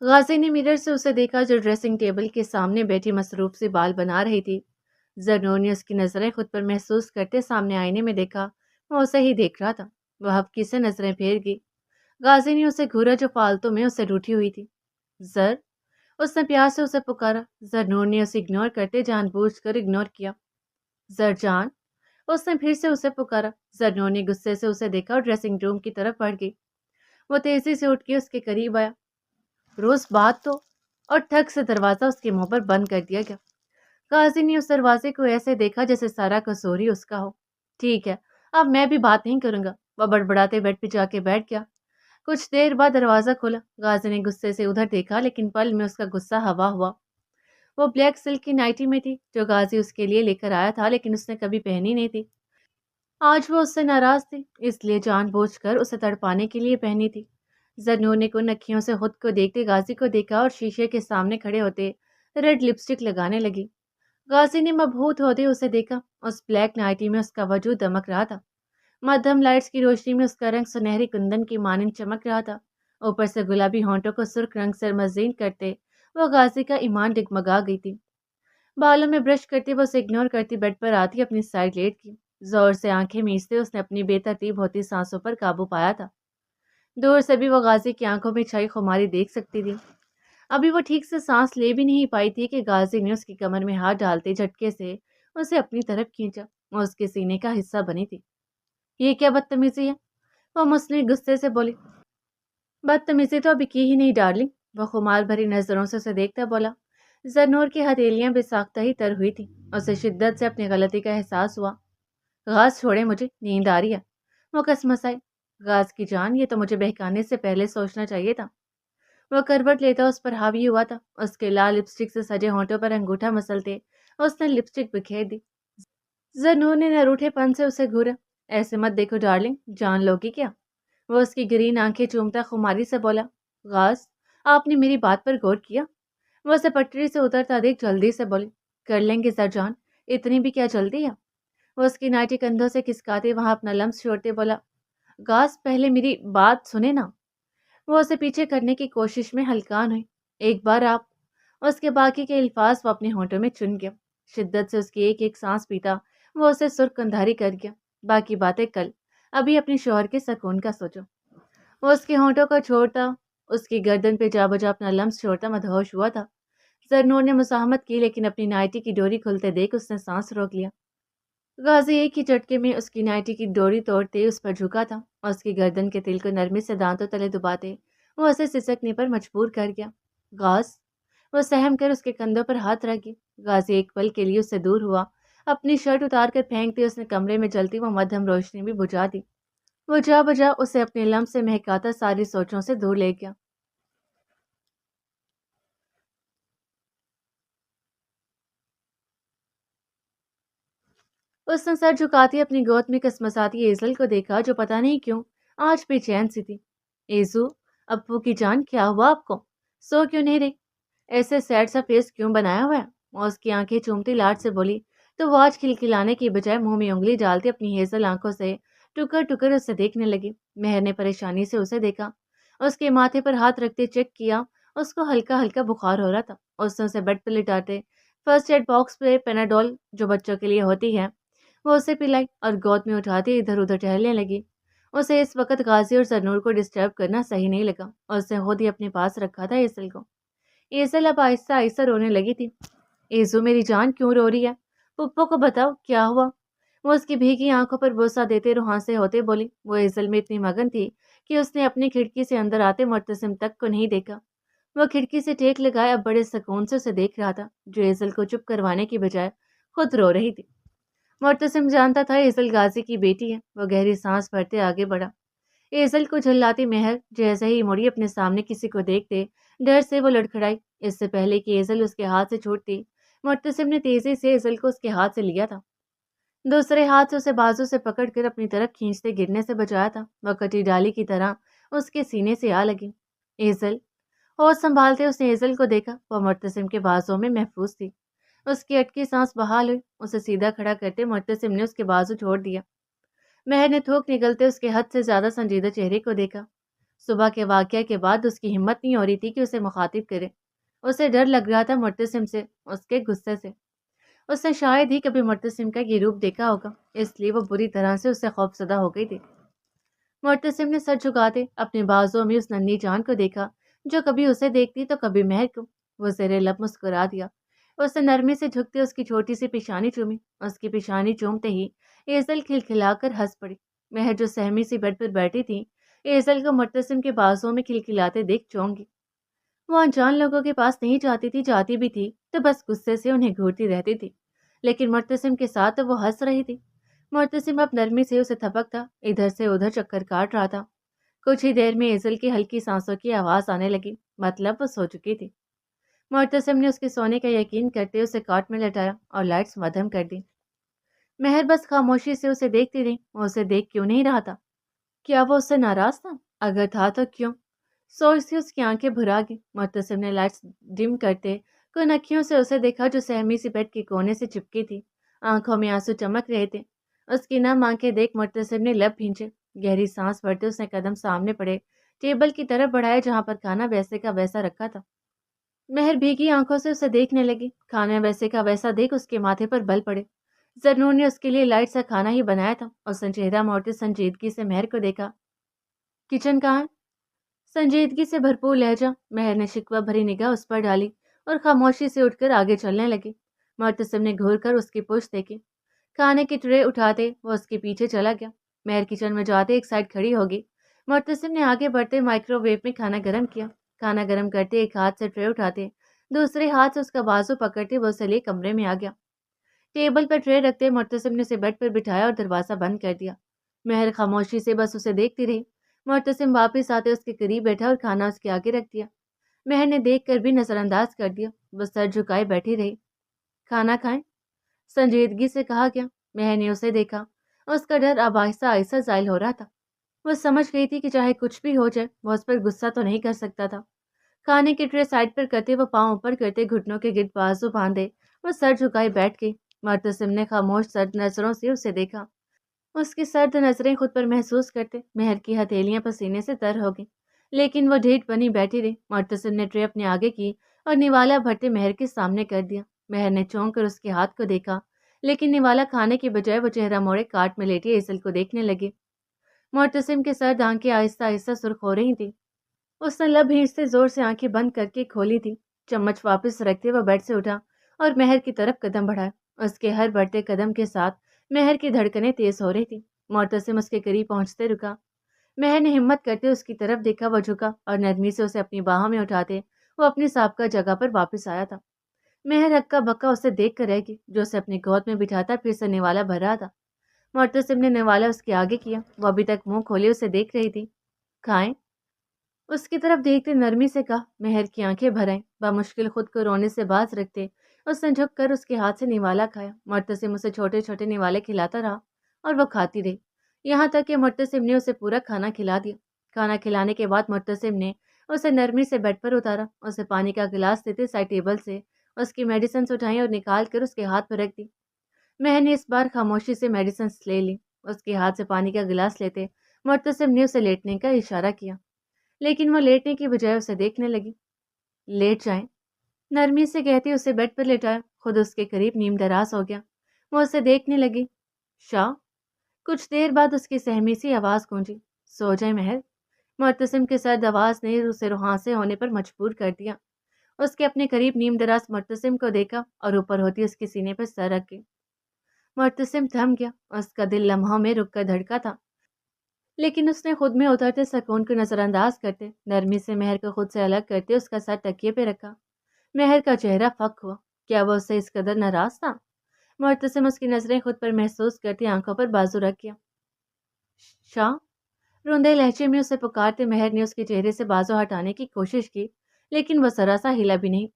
غازی نے میرر سے اسے دیکھا جو ڈریسنگ ٹیبل کے سامنے بیٹھی مصروف سے بال بنا رہی تھی۔ زرنور نے اس کی نظریں خود پر محسوس کرتے سامنے آئینے میں دیکھا، وہ اسے ہی دیکھ رہا تھا۔ وہ ہفکی سے نظریں پھیر گئی۔ غازی نے اسے گھورا جو فالتو میں اسے روٹھی ہوئی تھی۔ زر، اس نے پیار سے اسے پکارا۔ زرنور نے اسے اگنور کرتے جان بوجھ کر اگنور کیا۔ زر جان، اس نے پھر سے اسے پکارا۔ زرنور نے غصے سے اسے دیکھا اور ڈریسنگ روم کی طرف بڑھ گئی۔ وہ تیزی سے اٹھ کے اس کے قریب آیا۔ روز بات تو، اور ٹھک سے دروازہ اس کے منہ پر بند کر دیا گیا۔ قاضی نے اس دروازے کو ایسے دیکھا جیسے سارا قصور ہی اس کا ہو۔ ٹھیک ہے، اب میں بھی بات نہیں کروں گا، وہ بڑبڑاتے بیڈ پہ جا کے بیٹھ گیا۔ کچھ دیر بعد دروازہ کھلا۔ غازی نے غصے سے ادھر دیکھا لیکن پل میں اس کا غصہ ہوا ہوا۔ وہ بلیک سلک کی نائٹی میں تھی جو غازی اس کے لیے لے کر آیا تھا لیکن اس نے کبھی پہنی نہیں تھی۔ آج وہ اس سے ناراض تھی، اس لیے جان بوجھ کر اسے تڑپانے کے لیے پہنی تھی۔ زرنور نے کن اکھیوں سے خود کو دیکھتے غازی کو دیکھا اور شیشے کے سامنے کھڑے ہوتے ریڈ لپسٹک لگانے لگی۔ غازی نے مبہوت ہوتے اسے دیکھا۔ اس بلیک نائٹی میں اس کا وجود دمک رہا تھا۔ مدھم لائٹس کی روشنی میں اس کا رنگ سنہری کندن کی مانند چمک رہا تھا۔ اوپر سے گلابی ہونٹوں کو سرخ رنگ سے مزین کرتے وہ غازی کا ایمان ڈگمگا گئی تھی۔ بالوں میں برش کرتے وہ اسے اگنور کرتی بیڈ پر آتی اپنی سائڈ لیٹ کی۔ زور سے آنکھیں میچتے اس نے اپنی بے ترتیب ہوتی سانسوں پر قابو پایا تھا۔ دور سے بھی وہ غازی کی آنکھوں میں چھائی خماری دیکھ سکتی تھی۔ ابھی وہ ٹھیک سے سانس لے بھی نہیں پائی تھی کہ غازی نے اس کی کمر میں ہاتھ ڈالتے جھٹکے سے اسے اپنی طرف کھینچا۔ وہ اس کے سینے کا حصہ بنی تھی۔ یہ کیا بدتمیزی ہے؟ وہ مسلم غصے سے بولی۔ بدتمیزی تو ابھی کی ہی نہیں ڈارلنگ، وہ خمار بھری نظروں سے اسے دیکھتا بولا۔ زرنور کی ہتھیلیاں بے ساختہ ہی تر ہوئی تھی۔ اسے شدت سے اپنی غلطی کا احساس ہوا۔ غاز چھوڑے، مجھے نیند آ رہی ہے، وہ کسمسائی۔ غاز کی جان، یہ تو مجھے بہکانے سے پہلے سوچنا چاہیے تھا۔ وہ کروٹ لیتا اس پر حاوی ہوا تھا۔ اس کے لال لپسٹک سے سجے ہونٹوں پر انگوٹھا مسلتے اس نے لپسٹک بکھیر دی۔ زرنور نے نروٹھے پن سے اسے گھورا۔ ایسے مت دیکھو ڈارلنگ، جان لوگی کیا؟ وہ اس کی گرین آنکھیں چومتا خماری سے بولا۔ غاز، آپ نے میری بات پر غور کیا؟ وہ اسے پٹری سے اترتا دیکھ جلدی سے بولی۔ کر لیں گے سر جان، اتنی بھی کیا جلدی ہے؟ وہ اس کی نائٹی کندھوں سے کھسکاتے وہاں اپنا لمس چھوڑتے بولا۔ غاز، پہلے میری بات سنے نا۔ وہ اسے پیچھے کرنے کی کوشش میں ہلکان ہوئی۔ ایک بار آپ، اس کے باقی کے الفاظ وہ اپنے ہونٹوں میں چن گیا۔ شدت سے اس کی ایک ایک سانس پیتا وہ اسے سرخ کندھاری کر گیا۔ باقی باتیں کل، ابھی اپنے شوہر کے سکون کا سوچو۔ وہ اس کے ہونٹوں کو چھوڑتا اس کی گردن پہ جا بجا اپنا لمس چھوڑتا مدہوش ہوا تھا۔ زرنور نے مزاحمت کی لیکن اپنی نائٹی کی ڈوری کھلتے دیکھ اس نے سانس روک لیا۔ غازی ایک ہی جھٹکے میں اس کی نائٹی کی ڈوری توڑتے اس پر جھکا تھا اور اس کی گردن کے تل کو نرمی سے دانتوں تلے دباتے وہ اسے سسکنے پر مجبور کر گیا۔ غاز، وہ سہم کر اس کے کندھوں پر ہاتھ رکھ گئی۔ غازی ایک پل کے لیے اس سے دور ہوا۔ اپنی شرٹ اتار کر پھینکتے اس نے کمرے میں جلتی وہ مدھم روشنی بھی بجھا دی۔ وہ جا بجا اسے اپنے لم سے مہکاتا ساری سوچوں سے دور لے گیا۔ اس نے سر جھکاتی اپنی گود میں کسمساتی ایزل کو دیکھا جو پتہ نہیں کیوں آج بے چین سی تھی۔ ایزو، ابو کی جان، کیا ہوا آپ کو؟ سو کیوں نہیں رہی؟ ایسے سیڈ سا فیس کیوں بنایا ہوا ہے؟ وہ اس کی آنکھیں چومتی لاڈ سے بولی تو وہ آج کھلکھلانے کی بجائے منہ میں انگلی ڈالتی اپنی ہیزل آنکھوں سے ٹکر ٹکر اسے دیکھنے لگی۔ مہر نے پریشانی سے اسے دیکھا۔ اس کے ماتھے پر ہاتھ رکھتے چیک کیا، اس کو ہلکا ہلکا بخار ہو رہا تھا۔ اس نے اسے بیڈ پہ لٹاتے فرسٹ ایڈ باکس پہ پیناڈول جو بچوں کے لیے ہوتی ہے وہ اسے پلائی اور گود میں اٹھاتی ادھر ادھر ٹہلنے لگی۔ اسے اس وقت غازی اور زرنور کو ڈسٹرب کرنا صحیح نہیں لگا اور اس نے خود ہی اپنے پاس رکھا تھا ایزل کو۔ ایزل اب آہستہ آہستہ رونے لگی تھی۔ ایزو میری جان، کیوں رو رہی ہے؟ پپو کو بتاؤ کیا ہوا؟ وہ اس کی بھیگی آنکھوں پر بوسہ دیتے روحاں ہوتے بولی۔ وہ ایزل میں اتنی مگن تھی کہ اس نے اپنی کھڑکی سے اندر آتے معتصم تک کو نہیں دیکھا۔ وہ کھڑکی سے ٹیک لگائے اب بڑے سکون سے اسے دیکھ رہا تھا جو ایزل کو چپ کروانے کی بجائے خود رو رہی تھی۔ معتصم جانتا تھا ایزل غازی کی بیٹی ہے۔ وہ گہری سانس بھرتے آگے بڑھا۔ ایزل کو جھلاتی مہر جیسے ہی مڑی اپنے سامنے کسی کو دیکھتے ڈر سے وہ لڑکھڑائی۔ اس سے پہلے کہ ایزل اس کے ہاتھ سے چھوٹتی معتصم نے تیزی سے ایزل کو اس کے ہاتھ سے لیا تھا۔ دوسرے ہاتھ سے اسے بازو سے پکڑ کر اپنی طرف کھینچتے گرنے سے بچایا تھا۔ وہ کٹی ڈالی کی طرح اس کے سینے سے آ لگی۔ ایزل، ہوش سنبھالتے اس نے ایزل کو دیکھا۔ وہ معتصم کے بازو میں محفوظ تھی۔ اس کی اٹکی سانس بحال ہوئی۔ اسے سیدھا کھڑا کرتے معتصم نے اس کے بازو چھوڑ دیا۔ مہر نے تھوک نگلتے اس کے حد سے زیادہ سنجیدہ چہرے کو دیکھا۔ صبح کے واقعہ کے بعد اس کی ہمت نہیں ہو رہی تھی کہ اسے مخاطب کرے۔ اسے ڈر لگ رہا تھا معتصم سے، اس کے غصے سے۔ اس نے شاید ہی کبھی معتصم کا یہ روپ دیکھا ہوگا، اس لیے وہ بری طرح سے اس سے خوفزدہ ہو گئی تھی۔ معتصم نے سر جھکاتے اپنے بازوؤں میں اس ننھی جان کو دیکھا جو کبھی اسے دیکھتی تو کبھی مہر کو۔ وہ زیر لب مسکرا دیا۔ اس نے نرمی سے جھکتے اس کی چھوٹی سی پیشانی چومی۔ اس کی پیشانی چومتے ہی ایزل کھلکھلا کر ہنس پڑی۔ مہر جو سہمی سی بیڈ پر بیٹھی تھی، ایزل کو معتصم کے بازوؤں میں کھلکھلاتے دیکھ چونک گئی۔ وہ انجان لوگوں کے پاس نہیں جاتی تھی، جاتی بھی تھی تو بس غصے سے انہیں گھورتی رہتی تھی، لیکن معتصم کے ساتھ وہ ہنس رہی تھی۔ معتصم اب نرمی سے اسے تھپکتا، ادھر سے ادھر چکر کاٹ رہا تھا۔ کچھ ہی دیر میں ایزل کی ہلکی سانسوں کی آواز آنے لگی، مطلب وہ سو چکی تھی۔ معتصم نے اس کے سونے کا یقین کرتے اسے کاٹ میں لٹایا اور لائٹس مدھم کر دی۔ مہر بس خاموشی سے اسے دیکھتی رہی۔ وہ اسے دیکھ کیوں نہیں رہا تھا؟ کیا وہ اس سے ناراض تھا؟ اگر تھا تو کیوں؟ سوچتی اس کی آنکھیں بھرا گئی۔ معتصم نے لائٹس ڈم کرتے کن اکھیوں سے اسے دیکھا جو سہمی سی بیڈ کے کونے سے چپکی تھی۔ آنکھوں میں آنسو چمک رہے تھے۔ اس کی نم آنکھیں دیکھ معتصم نے لب بھینچے۔ گہری سانس بھرتے اس نے قدم سامنے پڑے ٹیبل کی طرف بڑھایا جہاں پر کھانا ویسے کا ویسا رکھا تھا۔ مہر بھیگی آنکھوں سے اسے دیکھنے لگی۔ کھانا ویسے کا ویسا دیکھ اس کے ماتھے پر بل پڑے۔ زرنور نے اس کے لیے لائٹ سا کھانا ہی بنایا تھا۔ اس نے چہرہ موڑتے سنجیدگی سے مہر کو دیکھا۔ کچن کہاں ہے؟ سنجیدگی سے بھرپور لہجہ۔ مہر نے شکوہ بھری نگاہ اس پر ڈالی اور خاموشی سے اٹھ کر آگے چلنے لگی۔ معتصم نے گھور کر اس کی پشت دیکھی۔ کھانے کی ٹرے اٹھاتے وہ اس کے پیچھے چلا گیا۔ مہر کچن میں جاتے ایک سائڈ کھڑی ہوگی۔ معتصم نے آگے بڑھتے مائکرو ویو میں کھانا گرم کیا۔ کھانا گرم کرتے ایک ہاتھ سے ٹرے اٹھاتے، دوسرے ہاتھ سے اس کا بازو پکڑتے وہ اسے لے کمرے میں آ گیا۔ ٹیبل پر ٹرے رکھتے معتصم نے اسے بیڈ پر بٹھایا اور دروازہ بند کر دیا۔ مہر خاموشی سے بس اسے دیکھتی رہی۔ معتصم واپس آتے اس کے قریب بیٹھا اور کھانا اس کے آگے رکھ دیا۔ مہر نے دیکھ کر بھی نظر انداز کر دیا۔ وہ سر جھکائے بیٹھی رہی۔ کھانا کھائیں؟ سنجیدگی سے کہا گیا۔ مہر نے اسے دیکھا۔ اس کا ڈر اب آہستہ آہستہ زائل ہو رہا تھا۔ وہ سمجھ گئی تھی کہ چاہے کچھ بھی ہو جائے وہ اس پر غصہ تو نہیں کر سکتا تھا۔ کھانے کی ٹرے سائڈ پر کرتے وہ پاؤں اوپر کرتے گھٹنوں کے گرد بازو باندھے وہ سر جھکائے بیٹھ گئی۔ معتصم نے خاموش سرد نظروں سے اسے دیکھا۔ اس کی سرد نظریں خود پر محسوس کرتے مہر کی ہتھیلیاں پسینے سے تر ہو گئیں، لیکن وہ ڈھیٹ بنی بیٹھی رہی۔ معتصم نے ٹرے اپنے آگے کی اور نوالا بھرتے مہر کے سامنے کر دیا۔ مہر نے چونک کر اس کے ہاتھ کو دیکھا، لیکن نوالا کھانے کی بجائے وہ چہرہ موڑے کاٹ میں لیٹی ایزل کو دیکھنے لگی۔ معتصم کے سرد آنکھیں آہستہ آہستہ سرخ ہو رہی تھیں۔ اس نے لب بھینچتے زور سے آنکھیں بند کر کے کھولی تھی۔ چمچ واپس رکھتے وہ بیڈ سے اٹھا اور مہر کی طرف قدم بڑھایا۔ اس کے ہر بڑھتے قدم کے ساتھ مہر کی دھڑکنیں تیز ہو رہی تھی۔ معتصم اس کے قریب پہنچتے رکا۔ مہر نے ہمت کرتے اس کی طرف دیکھا۔ وہ جھکا اور نرمی سے اسے اپنی باہوں میں اٹھاتے وہ اپنی سابقہ جگہ پر واپس آیا تھا۔ مہر ہکا بکا اسے دیکھ کر رہ گئی، جو اسے اپنی گود میں بٹھاتا پھر سے نوالا بھر رہا تھا۔ معتصم نے نوالا اس کے آگے کیا۔ وہ ابھی تک منہ کھولے اسے دیکھ رہی تھی۔ کھائیں؟ اس کی طرف دیکھتے نرمی سے کہا۔ مہر کی آنکھیں بھر آئیں۔ بمشکل خود کو رونے سے باز رکھتے اس نے جھک کر اس کے ہاتھ سے نوالا کھایا۔ معتصم اسے چھوٹے چھوٹے نوالے کھلاتا رہا اور وہ کھاتی رہی، یہاں تک کہ معتصم نے اسے پورا کھانا کھلا دیا۔ کھانا کھلانے کے بعد معتصم نے اسے نرمی سے بیڈ پر اتارا۔ اسے پانی کا گلاس دیتے سائڈ ٹیبل سے اس کی میڈیسنز اٹھائیں اور نکال کر اس کے ہاتھ پر رکھ دی۔ مہر نے اس بار خاموشی سے میڈیسنز لے لی۔ اس کے ہاتھ سے پانی کا گلاس لیتے معتصم نے اسے لیٹنے کا اشارہ کیا، لیکن وہ لیٹنے کی بجائے اسے دیکھنے لگی۔ لیٹ جائیں، نرمی سے کہتی اسے بیڈ پر لیٹایا، خود اس کے قریب نیم دراز ہو گیا۔ وہ اسے دیکھنے لگی۔ شاہ؟ کچھ دیر بعد اس کی سہمی سی آواز گونجی۔ سو جائیں مہر۔ معتصم کے سرد آواز نے اسے روحانسے ہونے پر مجبور کر دیا۔ اس کے اپنے قریب نیم دراز معتصم کو دیکھا اور اوپر ہوتی اس کے سینے پر سر رکھ گئی۔ معتصم تھم گیا۔ اس کا دل لمحوں میں رک کر دھڑکا تھا، لیکن اس نے خود میں اترتے سکون کو نظر انداز کرتے نرمی سے مہر کو خود سے الگ کرتے اس کا سر تکیے پہ رکھا۔ مہر کا چہرہ فک ہوا۔ کیا وہ اس سے اس قدر ناراض تھا؟ معتصم اس کی نظریں خود پر محسوس کرتی آنکھوں پر بازو رکھ گیا۔ شاہ؟ روندے لہجے میں اسے پکارتے مہر نے اس کے چہرے سے بازو ہٹانے کی کوشش کی، لیکن وہ ذرا سا ہلا بھی نہیں۔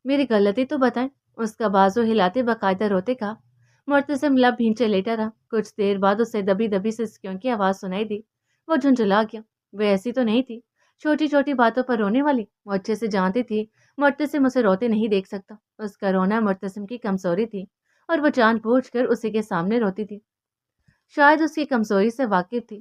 میری غلطی تو بتائیں، اس کا بازو ہلاتے باقاعدہ روتے کہا۔ معتصم لب بھینچے لیٹا رہا۔ کچھ دیر بعد اسے دبی دبی سے سکیوں کی آواز سنائی دی۔ وہ جھنجھلا گیا۔ وہ ایسی تو نہیں تھی، چھوٹی چھوٹی باتوں پر رونے والی۔ وہ اچھے سے جانتی تھی معتصم اسے روتے نہیں دیکھ سکتا۔ اس کا رونا معتصم کی کمزوری تھی اور وہ جان بوجھ کر اسی کے سامنے روتی تھی۔ شاید اس کی کمزوری سے واقف تھی،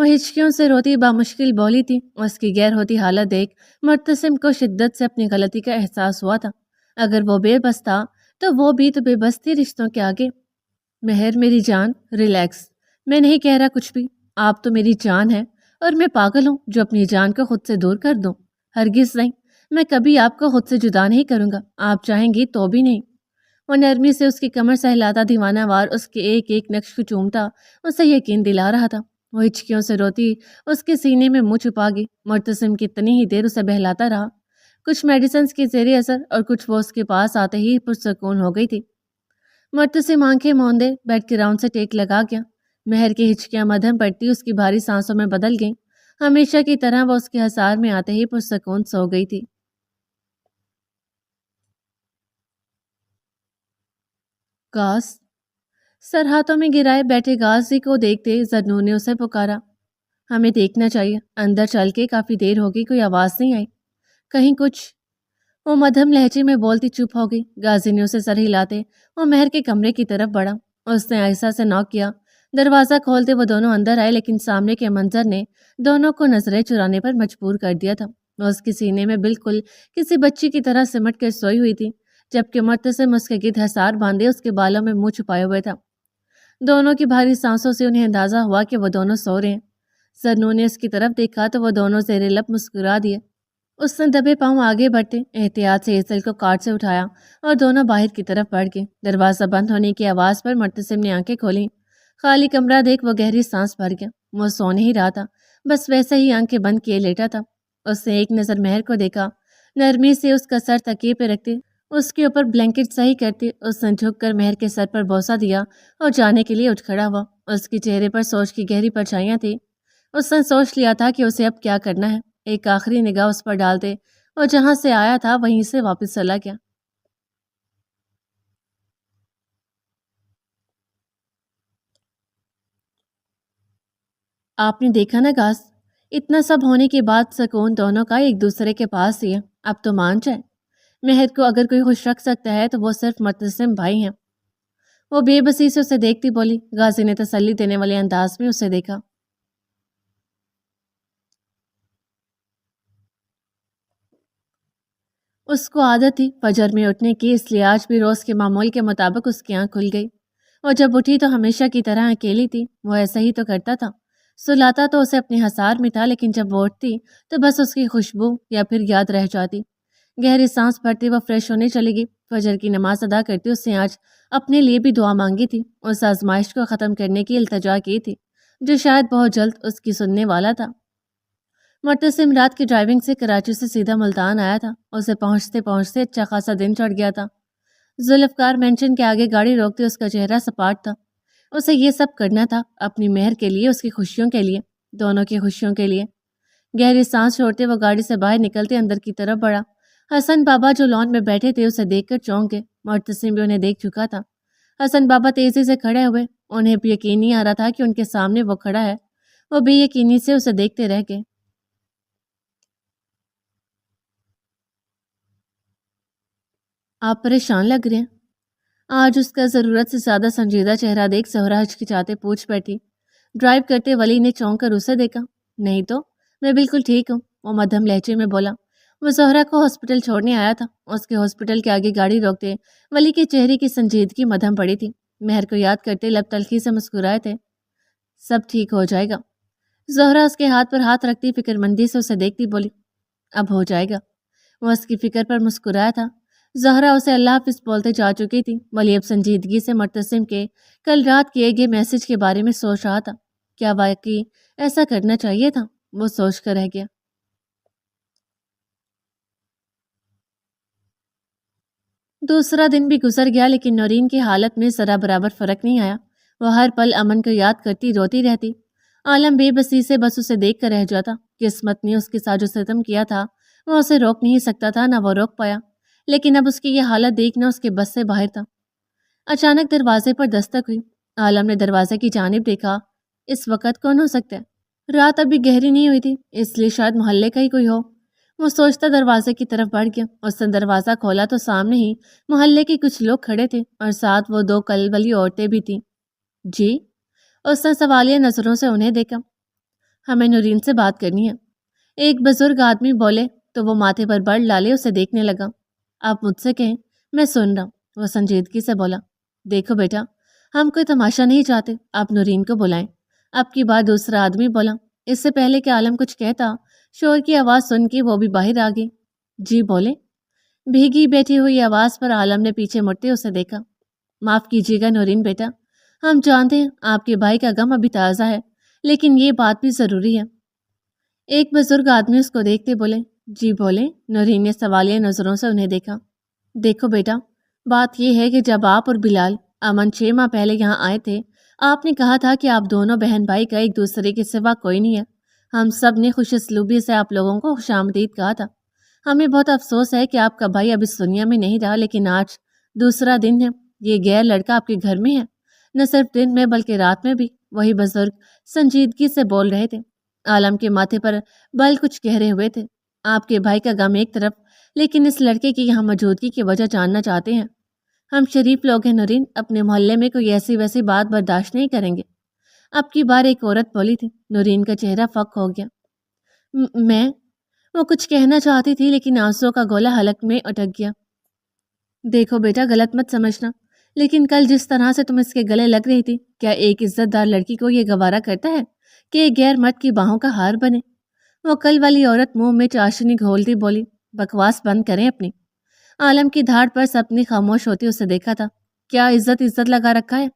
وہ ہچکیوں سے روتی بامشکل بولی تھی۔ اس کی غیر ہوتی حالت دیکھ مرتسم کو شدت سے اپنی غلطی کا احساس ہوا تھا۔ اگر وہ بے بس تھا تو وہ بھی تو بے بس تھی رشتوں کے آگے۔ مہر میری جان، ریلیکس، میں نہیں کہہ رہا کچھ بھی۔ آپ تو میری جان ہے اور میں پاگل ہوں جو اپنی جان کو خود سے دور کر دوں؟ ہرگز نہیں، میں کبھی آپ کو خود سے جدا نہیں کروں گا، آپ چاہیں گی تو بھی نہیں۔ وہ نرمی سے اس کی کمر سہلاتا، دیوانہ وار اس کے ایک ایک نقش کو چومتا اسے یقین دلا رہا تھا۔ وہ ہچکیوں سے روتی اس کے سینے میں منہ چھپا گئی۔ مرتسم کتنی ہی دیر اسے بہلاتا رہا، کچھ میڈیسنز کے زیر اثر اور کچھ وہ اس کے پاس آتے ہی پرسکون ہو گئی تھی۔ مرتسم آنکھیں موندے بیڈ کے راؤنڈ سے ٹیک لگا گیا۔ مہر کی ہچکیاں مدھم پڑتی اس کی بھاری سانسوں میں بدل گئیں۔ ہمیشہ کی طرح وہ اس کے حصار میں آتے ہی پرسکون سو گئی تھی۔ گاس، سر ہاتھوں میں گرائے بیٹھے غازی کو دیکھتے زرنور نے اسے پکارا۔ ہمیں دیکھنا چاہیے، اندر چل کے کافی دیر ہوگی، کوئی آواز نہیں آئی، کہیں کچھ؟ وہ مدھم لہجے میں بولتی چپ ہو گئی۔ غازی نے اسے سر ہلاتے وہ مہر کے کمرے کی طرف بڑھا۔ اس نے آہستہ سے نوک کیا۔ دروازہ کھولتے وہ دونوں اندر آئے، لیکن سامنے کے منظر نے دونوں کو نظریں چرانے پر مجبور کر دیا تھا۔ اس کے سینے میں بالکل کسی بچی کی طرح سمٹ کر سوئی ہوئی تھی، جبکہ مرتسم اس کے گرد حصار باندھے اس کے بالوں میں منہ چھپائے ہوئے تھا۔ دونوں کی بھاری سانسوں سے انہیں اندازہ ہوا کہ وہ دونوں سو رہے ہیں۔ زرنور نے اس کی طرف دیکھا تو وہ دونوں زیر لب مسکرا دیے۔ اس نے دبے پاؤں آگے بڑھتے احتیاط سے ایسل کو کارٹ سے اٹھایا اور دونوں باہر کی طرف بڑھ گئے۔ دروازہ بند ہونے کی آواز پر مرتسم نے آنکھیں کھولیں۔ خالی کمرہ دیکھ وہ گہری سانس بھر گیا۔ وہ سو نہیں رہا تھا، بس ویسے ہی آنکھیں بند کیے لیٹا تھا۔ اس نے ایک نظر مہر کو دیکھا، نرمی سے اس کا سر تکیے پہ رکھتے اس کے اوپر بلینکٹ صحیح کرتے اس نے جھک کر مہر کے سر پر بوسہ دیا اور جانے کے لیے اٹھ کھڑا ہوا۔ اس کے چہرے پر سوچ کی گہری پرچھائیاں تھیں۔ اس نے سوچ لیا تھا کہ اسے اب کیا کرنا ہے۔ ایک آخری نگاہ اس پر ڈالتے اور جہاں سے آیا تھا وہیں سے واپس چلا گیا۔ آپ نے دیکھا نا گاس، اتنا سب ہونے کے بعد سکون دونوں کا ایک دوسرے کے پاس ہی ہے۔ اب تو مان جائے، مہر کو اگر کوئی خوش رکھ سکتا ہے تو وہ صرف مرتسم بھائی ہیں۔ وہ بے بسی سے اسے دیکھتی بولی۔ غازی نے تسلی دینے والے انداز میں اسے دیکھا۔ اس کو عادت تھی فجر میں اٹھنے کی، اس لیے آج بھی روز کے معمول کے مطابق اس کی آنکھ کھل گئی۔ اور جب اٹھی تو ہمیشہ کی طرح اکیلی تھی۔ وہ ایسا ہی تو کرتا تھا، سلاتا تو اسے اپنے حصار میں تھا، لیکن جب وہ اٹھتی تو بس اس کی خوشبو یا پھر یاد رہ جاتی۔ گہری سانس بھرتے وہ فریش ہونے چلی گئی۔ فجر کی نماز ادا کرتے اس نے آج اپنے لیے بھی دعا مانگی تھی، اس آزمائش کو ختم کرنے کی التجا کی تھی جو شاید بہت جلد اس کی سننے والا تھا۔ مرتسم رات کی ڈرائیونگ سے کراچی سے سیدھا ملتان آیا تھا۔ اسے پہنچتے پہنچتے اچھا خاصا دن چڑھ گیا تھا۔ ذوالفقار مینشن کے آگے گاڑی روکتے اس کا چہرہ سپاٹ تھا۔ اسے یہ سب کرنا تھا اپنی مہر کے لیے، اس کی خوشیوں کے لیے، دونوں کی خوشیوں کے لیے۔ گہری سانس چھوڑتے وہ گاڑی سے باہر نکلتے اندر کی طرف بڑھا۔ حسن بابا جو لان میں بیٹھے تھے اسے دیکھ کر چونک گئے۔ مرتسم بھی انہیں دیکھ چکا تھا۔ حسن بابا تیزی سے کھڑے ہوئے، انہیں بھی یقین نہیں آ رہا تھا کہ ان کے سامنے وہ کھڑا ہے۔ وہ بے یقینی سے اسے دیکھتے رہ گئے۔ آپ پریشان لگ رہے ہیں؟ آج اس کا ضرورت سے زیادہ سنجیدہ چہرہ دیکھ زہرا ہچکچاتے پوچھ بیٹھی۔ ڈرائیو کرتے ولی نے چونک کر اسے دیکھا۔ نہیں تو میں بالکل ٹھیک ہوں، وہ مدھم لہجے میں بولا۔ وہ زہرا کو ہاسپٹل چھوڑنے آیا تھا۔ اس کے ہاسپٹل کے آگے گاڑی روکتے ولی کے چہرے کی سنجیدگی مدھم پڑی تھی۔ مہر کو یاد کرتے لب تلخی سے مسکرائے تھے۔ سب ٹھیک ہو جائے گا۔ زہرا اس کے ہاتھ پر ہاتھ رکھتی فکر مندی سے اسے دیکھتی بولی۔ اب ہو جائے گا۔ وہ اس کی فکر پر مسکرایا تھا۔ زہرا اسے اللہ حافظ بولتے جا چکی تھی، ولی اب سنجیدگی سے مرتسم کے کل رات کیے گئے میسج کے بارے میں سوچ رہا تھا۔ کیا واقعی ایسا کرنا چاہیے تھا؟ وہ سوچ کر رہ گیا۔ دوسرا دن بھی گزر گیا، لیکن نورین کی حالت میں ذرا برابر فرق نہیں آیا۔ وہ ہر پل امن کو یاد کرتی روتی رہتی۔ عالم بے بسی سے بس اسے دیکھ کر رہ جاتا۔ قسمت نے اس کے ساتھ جو ستم کیا تھا وہ اسے روک نہیں سکتا تھا، نہ وہ روک پایا، لیکن اب اس کی یہ حالت دیکھنا اس کے بس سے باہر تھا۔ اچانک دروازے پر دستک ہوئی۔ عالم نے دروازے کی جانب دیکھا۔ اس وقت کون ہو سکتا ہے؟ رات ابھی گہری نہیں ہوئی تھی، اس لیے شاید محلے کا ہی کوئی ہو۔ وہ سوچتا دروازے کی طرف بڑھ گیا۔ اس نے دروازہ کھولا تو سامنے ہی محلے کے کچھ لوگ کھڑے تھے اور ساتھ وہ دو کل والی عورتیں بھی تھیں۔ جی؟ اس نے سوالیہ نظروں سے انہیں دیکھا۔ ہمیں نورین سے بات کرنی ہے، ایک بزرگ آدمی بولے تو وہ ماتھے پر بڑ ڈالے اسے دیکھنے لگا۔ آپ مجھ سے کہیں، میں سن رہا ہوں، وہ سنجیدگی سے بولا۔ دیکھو بیٹا، ہم کوئی تماشا نہیں چاہتے، آپ نورین کو بلائیں۔ اب کی بار دوسرا آدمی بولا۔ اس سے پہلے کہ عالم کچھ کہتا، شور کی آواز سن کے وہ بھی باہر آ گئی۔ جی بولے؟ بھیگی بیٹھی ہوئی آواز پر عالم نے پیچھے مڑتے اسے دیکھا۔ معاف کیجیے گا نورین بیٹا، ہم جانتے ہیں آپ کے بھائی کا غم ابھی تازہ ہے، لیکن یہ بات بھی ضروری ہے۔ ایک بزرگ آدمی اس کو دیکھتے بولے۔ جی بولے؟ نورین نے سوالیہ نظروں سے انہیں دیکھا۔ دیکھو بیٹا، بات یہ ہے کہ جب آپ اور بلال امن 6 ماہ پہلے یہاں آئے تھے، آپ نے کہا تھا کہ آپ دونوں بہن بھائی کا ایک دوسرے کے سوا کوئی نہیں ہے۔ ہم سب نے خوش اسلوبی سے آپ لوگوں کو خوش آمدید کہا تھا۔ ہمیں بہت افسوس ہے کہ آپ کا بھائی اب اس دنیا میں نہیں رہا، لیکن آج دوسرا دن ہے، یہ غیر لڑکا آپ کے گھر میں ہے، نہ صرف دن میں بلکہ رات میں بھی۔ وہی بزرگ سنجیدگی سے بول رہے تھے۔ عالم کے ماتھے پر بل کچھ گہرے ہوئے تھے۔ آپ کے بھائی کا غم ایک طرف، لیکن اس لڑکے کی یہاں موجودگی کی وجہ جاننا چاہتے ہیں۔ ہم شریف لوگ ہیں نورین، اپنے محلے میں کوئی ایسی ویسی بات برداشت نہیں کریں گے۔ اب کی بار ایک عورت بولی تھی۔ نورین کا چہرہ فک ہو گیا۔ میں وہ کچھ کہنا چاہتی تھی، لیکن آنسوں کا گولا حلق میں اٹک گیا۔ دیکھو بیٹا، غلط مت سمجھنا، لیکن کل جس طرح سے تم اس کے گلے لگ رہی تھی، کیا ایک عزت دار لڑکی کو یہ گوارا کرتا ہے کہ ایک غیر مرد کی باہوں کا ہار بنے؟ وہ کل والی عورت منہ میں چاشنی گھولتی بولی۔ بکواس بند کریں اپنی۔ عالم کی دھاڑ پر سب نے خاموش ہوتی اسے دیکھا تھا۔ کیا عزت لگا رکھا ہے؟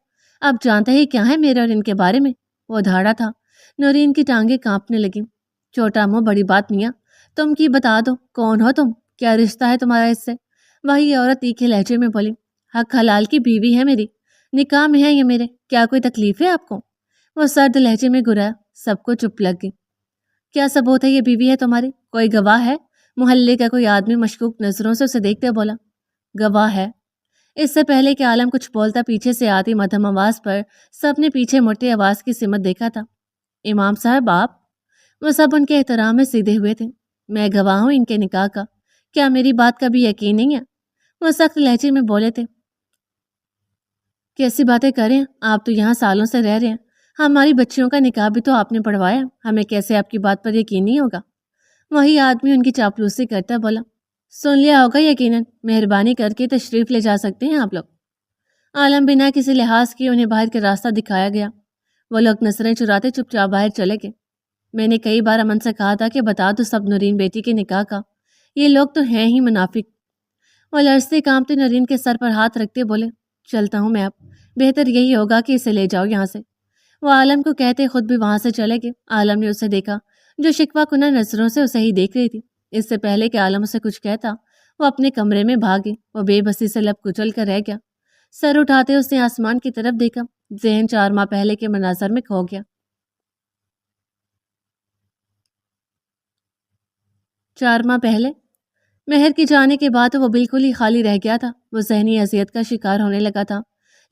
اب جانتے ہی کیا ہے میرے اور ان کے بارے میں؟ وہ دھاڑا تھا۔ نورین کی ٹانگیں کانپنے لگیں۔ چھوٹا منہ بڑی بات میاں، تم کی بتا دو، کون ہو تم؟ کیا رشتہ ہے تمہارا اس سے؟ وہی عورت تیکھے لہجے میں بولی۔ حق حلال کی بیوی ہے میری، نکاح میں ہے یہ میرے، کیا کوئی تکلیف ہے آپ کو؟ وہ سرد لہجے میں گرایا۔ سب کو چپ لگ گئی۔ کیا ثبوت ہے یہ بیوی ہے تمہاری؟ کوئی گواہ ہے؟ محلے کا کوئی آدمی مشکوک نظروں سے اسے دیکھتے بولا۔ گواہ ہے۔ اس سے پہلے کہ عالم کچھ بولتا، پیچھے سے آتی مدھم آواز پر سب نے پیچھے مڑتے آواز کی سمت دیکھا تھا۔ امام صاحب آپ؟ وہ سب ان کے احترام میں سیدھے ہوئے تھے۔ میں گواہ ہوں ان کے نکاح کا، کیا میری بات کا بھی یقین نہیں ہے؟ وہ سخت لہجے میں بولے تھے۔ کیسی باتیں کریں، آپ تو یہاں سالوں سے رہ رہے ہیں، ہماری بچیوں کا نکاح بھی تو آپ نے پڑھوایا، ہمیں کیسے آپ کی بات پر یقین نہیں ہوگا؟ وہی آدمی ان کی چاپلوسی کرتا بولا۔ سن لیا ہوگا یقیناً، مہربانی کر کے تشریف لے جا سکتے ہیں آپ لوگ۔ عالم بنا کسی لحاظ کی انہیں باہر کا راستہ دکھایا گیا۔ وہ لوگ نظریں چراتے چپ چاپ باہر چلے گئے۔ میں نے کئی بار امن سے کہا تھا کہ بتا دو سب نورین بیٹی کے نکاح کا، یہ لوگ تو ہیں ہی منافق۔ وہ لرزتے کانپتے نورین کے سر پر ہاتھ رکھتے بولے۔ چلتا ہوں میں اب، بہتر یہی ہوگا کہ اسے لے جاؤ یہاں سے۔ وہ عالم کو کہتے خود بھی وہاں سے چلے گئے۔ عالم نے اسے دیکھا، جو شکوہ کنہ نظروں سے اسے ہی دیکھ رہی تھی۔ اس سے پہلے کہ عالم اسے کچھ کہتا، وہ اپنے کمرے میں بھاگی۔ وہ بے بسی سے لب کچل کر رہ گیا۔ سر اٹھاتے اس نے آسمان کی طرف دیکھا، ذہن 4 ماہ پہلے کے مناظر میں کھو گیا۔ 4 ماہ پہلے مہر کی جانے کے بعد وہ بالکل ہی خالی رہ گیا تھا۔ وہ ذہنی اذیت کا شکار ہونے لگا تھا۔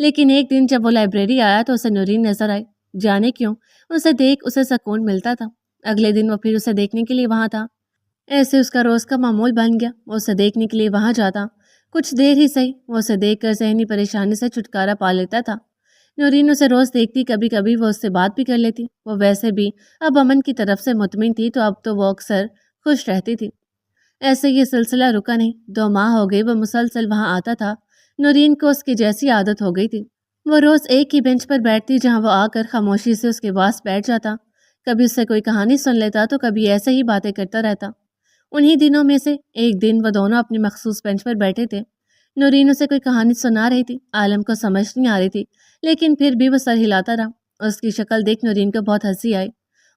لیکن ایک دن جب وہ لائبریری آیا تو اسے نورین نظر آئی۔ جانے کیوں، اسے دیکھ اسے سکون ملتا تھا۔ اگلے دن وہ پھر اسے دیکھنے کے لیے وہاں تھا۔ ایسے اس کا روز کا معمول بن گیا، وہ اسے دیکھنے کے لیے وہاں جاتا۔ کچھ دیر ہی صحیح، وہ اسے دیکھ کر ذہنی پریشانی سے چھٹکارا پا لیتا تھا۔ نورین اسے روز دیکھتی، کبھی کبھی وہ اس سے بات بھی کر لیتی۔ وہ ویسے بھی اب امن کی طرف سے مطمئن تھی، تو اب تو وہ اکثر خوش رہتی تھی۔ ایسے یہ سلسلہ رکا نہیں۔ 2 ماہ ہو گئے وہ مسلسل وہاں آتا تھا۔ نورین کو اس کی جیسی عادت ہو گئی تھی۔ وہ روز ایک ہی بینچ پر بیٹھتی، جہاں وہ آ کر خاموشی سے اس کے پاس بیٹھ جاتا۔ کبھی اس سے کوئی کہانی سن لیتا تو کبھی ایسے ہی باتیں کرتا رہتا۔ انہی دنوں میں سے ایک دن وہ دونوں اپنی مخصوص بینچ پر بیٹھے تھے۔ نورین اسے کوئی کہانی سنا رہی تھی۔ عالم کو سمجھ نہیں آ رہی تھی، لیکن پھر بھی وہ سر ہلاتا رہا۔ اس کی شکل دیکھ نورین کو بہت ہنسی آئی۔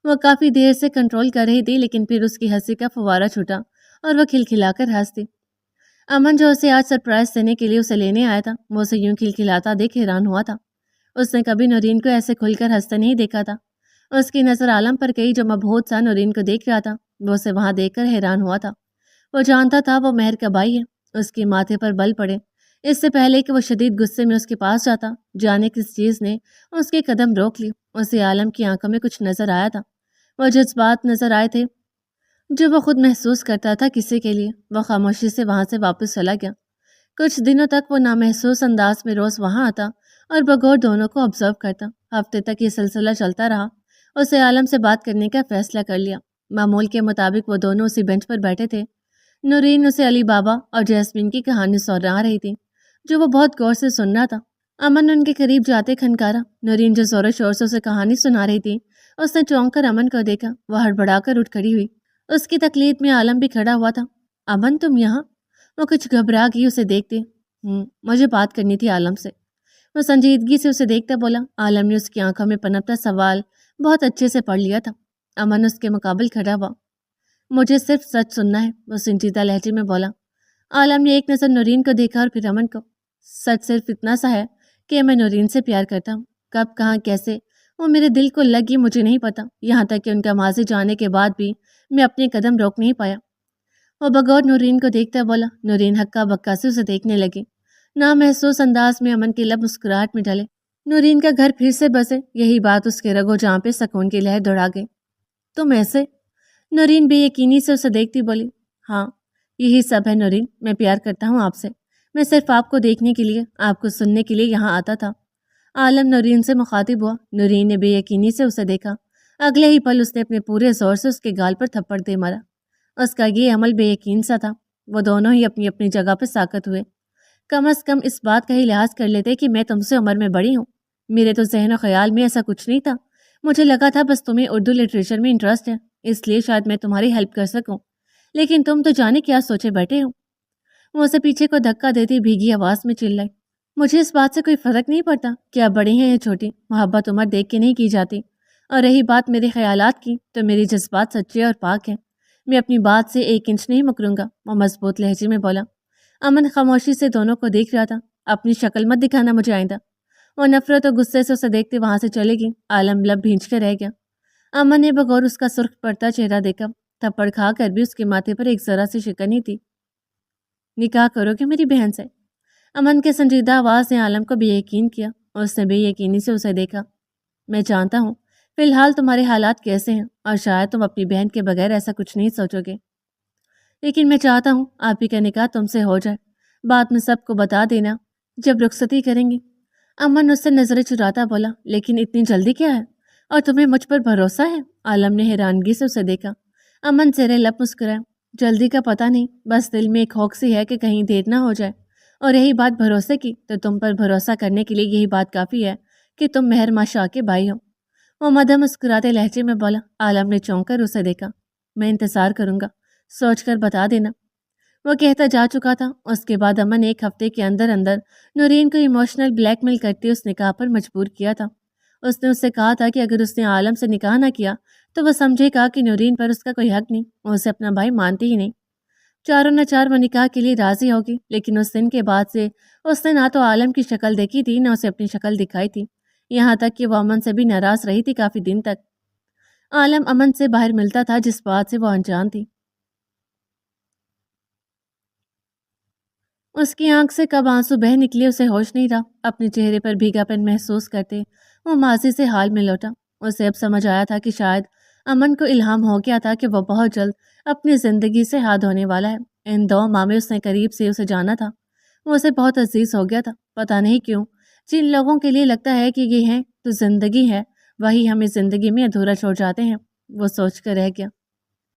وہ کافی دیر سے کنٹرول کر رہی تھی، لیکن پھر اس کی ہنسی کا فوارہ چھوٹا اور وہ کھلکھلا کر ہنس دی۔ امن جو اسے آج سرپرائز دینے کے لیے اسے لینے آیا تھا، وہ اسے یوں کھلکھلاتا دیکھ حیران ہوا تھا۔ اس نے کبھی نورین کو ایسے کھل کر ہنستے نہیں دیکھا تھا۔ اس کی نظر عالم پر گئی، جو مبہوت سا نورین کو دیکھ رہا تھا۔ وہ اسے وہاں دیکھ کر حیران ہوا تھا۔ وہ جانتا تھا وہ مہر کا بھائی ہے۔ اس کے ماتھے پر بل پڑے، اس سے پہلے کہ وہ شدید غصے میں اس کے پاس جاتا، جانے کس چیز نے اس کے قدم روک لی۔ اسے عالم کی آنکھوں میں کچھ نظر آیا تھا، وہ جذبات نظر آئے تھے جو وہ خود محسوس کرتا تھا کسی کے لیے۔ وہ خاموشی سے وہاں سے واپس چلا گیا۔ کچھ دنوں تک وہ نامحسوس انداز میں روز وہاں آتا اور بغور دونوں کو آبزرو کرتا۔ ہفتے تک یہ سلسلہ چلتا رہا۔ اسے عالم سے بات کرنے کا فیصلہ کر لیا۔ معمول کے مطابق وہ دونوں اسی بینچ پر بیٹھے تھے۔ نورین اسے علی بابا اور جیسمین کی کہانی سنا رہی تھی جو وہ بہت غور سے سن رہا تھا۔ امن ان کے قریب جاتے کھنکارا۔ نورین جو زور و شور سے اسے کہانی سنا رہی تھی، اس نے چونک کر امن کو دیکھا۔ وہ ہڑبڑا کر اٹھ کھڑی ہوئی۔ اس کی تقلید میں عالم بھی کھڑا ہوا تھا۔ امن تم یہاں؟ وہ کچھ گھبرا گئی اسے دیکھتے۔ مجھے بات کرنی تھی عالم سے۔ وہ سنجیدگی سے اسے دیکھتا بولا۔ عالم نے اس کی آنکھوں میں پنپتا سوال بہت اچھے سے پڑھ لیا تھا۔ امن اس کے مقابل کھڑا ہوا۔ مجھے صرف سچ سننا ہے، وہ سنجیدہ لہجے میں بولا۔ عالم نے ایک نظر نورین کو دیکھا اور پھر امن کو۔ سچ صرف اتنا سا ہے کہ میں نورین سے پیار کرتا ہوں۔ کب، کہاں، کیسے وہ میرے دل کو لگی مجھے نہیں پتا، یہاں تک کہ ان کا ماضی جانے کے بعد بھی میں اپنے قدم روک نہیں پایا۔ وہ بغور نورین کو دیکھتا بولا۔ نورین ہکا بکا سے اسے دیکھنے لگی۔ نامحسوس انداز میں امن کے لب مسکراہٹ میں ڈلے۔ نورین کا گھر پھر سے بسے، یہی بات اس کے رگو جاں پہ سکون کی لہر دوڑا گئی۔ تم ایسے؟ نورین بے یقینی سے اسے دیکھتی بولی۔ ہاں یہی سب ہے نورین، میں پیار کرتا ہوں آپ سے۔ میں صرف آپ کو دیکھنے کے لیے، آپ کو سننے کے لیے یہاں آتا تھا۔ عالم نورین سے مخاطب ہوا۔ نورین نے بے یقینی سے اسے دیکھا۔ اگلے ہی پل اس نے اپنے پورے زور سے اس کے گال پر تھپڑ دے مارا۔ اس کا یہ عمل بے یقین سا تھا۔ وہ دونوں ہی اپنی اپنی جگہ پہ ساکت ہوئے۔ کم از کم اس بات کا ہی لحاظ کر لیتے کہ میں تم سے عمر میں بڑی ہوں۔ میرے تو ذہن و خیال میں ایسا کچھ نہیں تھا۔ مجھے لگا تھا بس تمہیں اردو لٹریچر میں انٹرسٹ ہے، اس لیے شاید میں تمہاری ہیلپ کر سکوں، لیکن تم تو جانے کیا سوچے بیٹھے ہو۔ وہ اسے پیچھے کو دھکا دیتی بھیگی آواز میں چلائی۔ مجھے اس بات سے کوئی فرق نہیں پڑتا کہ آپ بڑی ہیں یا چھوٹی، محبت عمر دیکھ کے نہیں کی جاتی، اور رہی بات میرے خیالات کی تو میری جذبات سچے اور پاک ہیں، میں اپنی بات سے 1 انچ نہیں مکروں گا، وہ مضبوط لہجے میں بولا۔ امن خاموشی سے دونوں کو دیکھ رہا تھا۔ اپنی شکل مت دکھانا مجھے آئندہ۔ وہ نفرت اور غصے سے اسے دیکھتے وہاں سے چلے گی۔ عالم لب بھینچ کے رہ گیا۔ امن نے بغور اس کا سرخ پڑتا چہرہ دیکھا۔ تھپڑ کھا کر بھی اس کے ماتھے پر ایک ذرا سی شکن ہی تھی۔ نکاح کرو گے میری بہن سے؟ امن کے سنجیدہ آواز نے عالم کو بے یقین کیا اور اس نے بے یقینی سے اسے دیکھا۔ میں جانتا ہوں فی الحال تمہارے حالات کیسے ہیں اور شاید تم اپنی بہن کے بغیر ایسا کچھ نہیں سوچو گے، لیکن میں چاہتا ہوں آپ ہی کا نکاح تم سے ہو جائے۔ بعد میں سب کو بتا دینا جب رخصتی کریں گی۔ امن اس سے نظریں چراتا بولا۔ لیکن اتنی جلدی کیا ہے، اور تمہیں مجھ پر بھروسہ ہے؟ عالم نے حیرانگی سے اسے دیکھا۔ امن زیر لب مسکرایا۔ جلدی کا پتہ نہیں، بس دل میں ایک ہوک سی ہے کہ کہیں دیر نہ ہو جائے، اور رہی بات بھروسے کی تو تم پر بھروسہ کرنے کے لیے یہی بات کافی ہے کہ تم مہر ماشاء کے بھائی ہو، وہ مدھم مسکراتے لہجے میں بولا۔ عالم نے چونک کر اسے دیکھا۔ میں انتظار کروں گا، سوچ کر بتا دینا، وہ کہتا جا چکا تھا۔ اس کے بعد امن 1 ہفتے کے اندر اندر نورین کو ایموشنل بلیک میل کرتے اس نکاح پر مجبور کیا تھا۔ اس نے اس سے کہا تھا کہ اگر اس نے عالم سے نکاح نہ کیا تو وہ سمجھے گا کہ نورین پر اس کا کوئی حق نہیں، وہ اسے اپنا بھائی مانتی ہی نہیں۔ چاروں نہ چار وہ نکاح کے لیے راضی ہوگی، لیکن اس دن کے بعد سے اس نے نہ تو عالم کی شکل دیکھی تھی نہ اسے اپنی شکل دکھائی تھی، یہاں تک کہ وہ امن سے بھی ناراض رہی تھی کافی دن تک۔ عالم امن سے باہر ملتا تھا جس بات سے وہ انجان تھی۔ اس کی آنکھ سے کب آنسو بہہ نکلے اسے ہوش نہیں رہا۔ اپنے چہرے پر بھیگا پن محسوس کرتے وہ ماضی سے حال میں لوٹا۔ اسے اب سمجھ آیا تھا کہ شاید امن کو الہام ہو گیا تھا کہ وہ بہت جلد اپنی زندگی سے ہاتھ دھونے والا ہے۔ ان 2 ماہ میں اس نے قریب سے اسے جانا تھا، وہ اسے بہت عزیز ہو گیا تھا۔ پتہ نہیں کیوں جن لوگوں کے لیے لگتا ہے کہ یہ ہیں تو زندگی ہے، وہی ہمیں زندگی میں ادھورا چھوڑ جاتے ہیں، وہ سوچ کر رہ گیا۔